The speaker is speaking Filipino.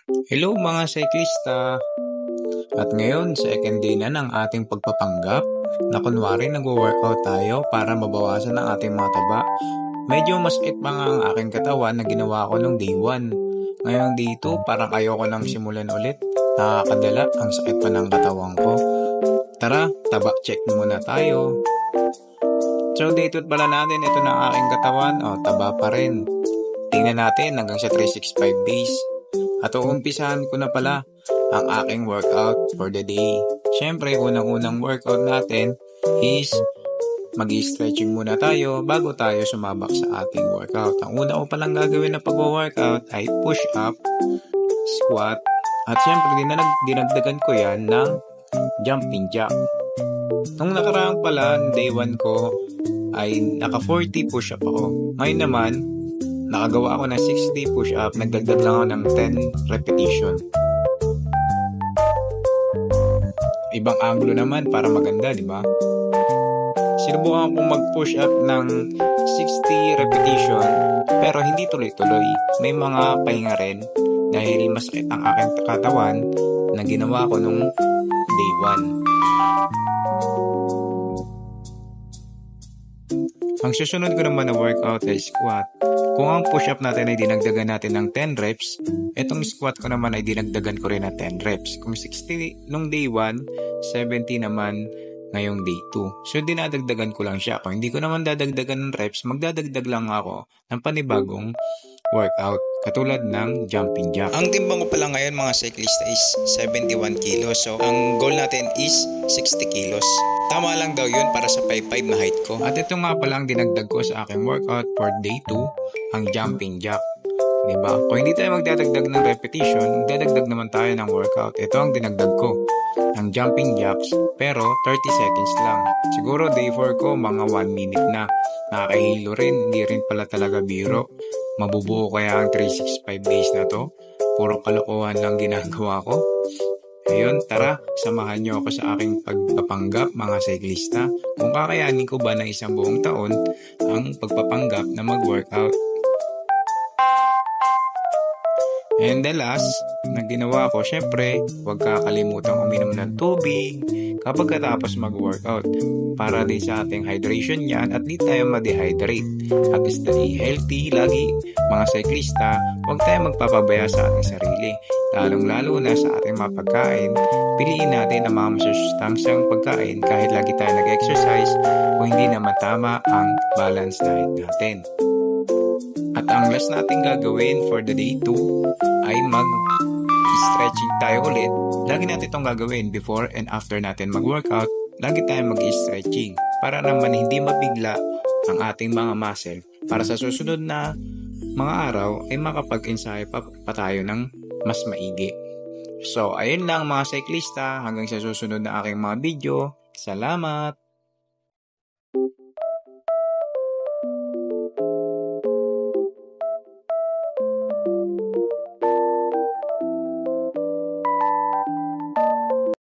Hello mga cyclista! At ngayon, second day na ng ating pagpapanggap na kunwari nag-workout tayo para mabawasan ang ating mga taba. Medyo masakit pa nga ang aking katawan na ginawa ko nung day 1. Ngayong day 2, parang ayoko nang simulan ulit. Nakakadala, ang sakit pa ng katawan ko. Tara, taba check muna tayo. So day 2 pala natin, ito na ang aking katawan. Taba pa rin. Tingnan natin hanggang sa 365 days. At uumpisahan ko na pala ang aking workout for the day. Siyempre, unang-unang workout natin is mag-stretching muna tayo bago tayo sumabak sa ating workout. Ang una ko palang gagawin na pag-workout ay push-up, squat, at siyempre dinagdagan ko yan ng jumping jack. Nung nakaraang pala, day 1 ko ay naka 40 push-up ako. Ngayon naman, nakagawa ako ng 60 push-up, nagdagdag lang ako ng 10 repetition. Ibang angulo naman para maganda, di ba? Sinubukan kong mag-push up ng 60 repetition pero hindi tuloy-tuloy. May mga pahinga rin dahil masakit ang aking katawan na ginawa ko nung day 1. Ang susunod ko naman na workout ay squat. Kung ang push-up natin ay dinagdagan natin ng 10 reps, itong squat ko naman ay dinagdagan ko rin ng 10 reps. Kung 60 nung day 1, 70 naman ngayong day 2. So dinadagdagan ko lang siya. Kung hindi ko naman dadagdagan ng reps, magdadagdag lang ako ng panibagong workout katulad ng jumping jack. Ang timbang ko pala ngayon mga cyclista is 71 kilos. So ang goal natin is 60 kilos. Tama lang daw yun para sa 5'5 na height ko. At ito nga pala ang dinagdag ko sa aking workout for day 2, ang jumping jack. Diba? Kung hindi tayo magdadagdag ng repetition, dadagdag naman tayo ng workout. Ito ang dinagdag ko, ang jumping jacks, pero 30 seconds lang. Siguro day 4 ko, mga 1 minute na. Nakakahilo rin, hindi rin pala talaga biro. Mabubuo kaya ang 365 days na to. Puro kalokohan lang ginagawa ko. Ayun, tara, samahan nyo ako sa aking pagpapanggap mga cyclista. Kung kakayanin ko ba ng isang buong taon ang pagpapanggap na mag-workout. And the last na ginawa ko, syempre, huwag kakalimutang uminom ng tubig kapag katapos mag-workout para din sa ating hydration yan at di tayo ma-dehydrate. At stay healthy lagi mga cyclista, huwag tayo magpapabaya sa ating sarili. Lalong-lalo na sa ating mga pagkain, piliin natin ang mga masustansyang pagkain kahit lagi tayo nag-exercise o hindi naman tama ang balance diet natin. At ang last natin gagawin for the day 2 ay mag-stretching tayo ulit. Lagi natin itong gagawin before and after natin mag-workout. Lagi tayo mag-stretching para naman hindi mabigla ang ating mga muscle para sa susunod na mga araw ay makapag-ensayo pa tayo ng mas maigi. So, ayun lang mga cyclista. Hanggang sa susunod na aking mga video. Salamat!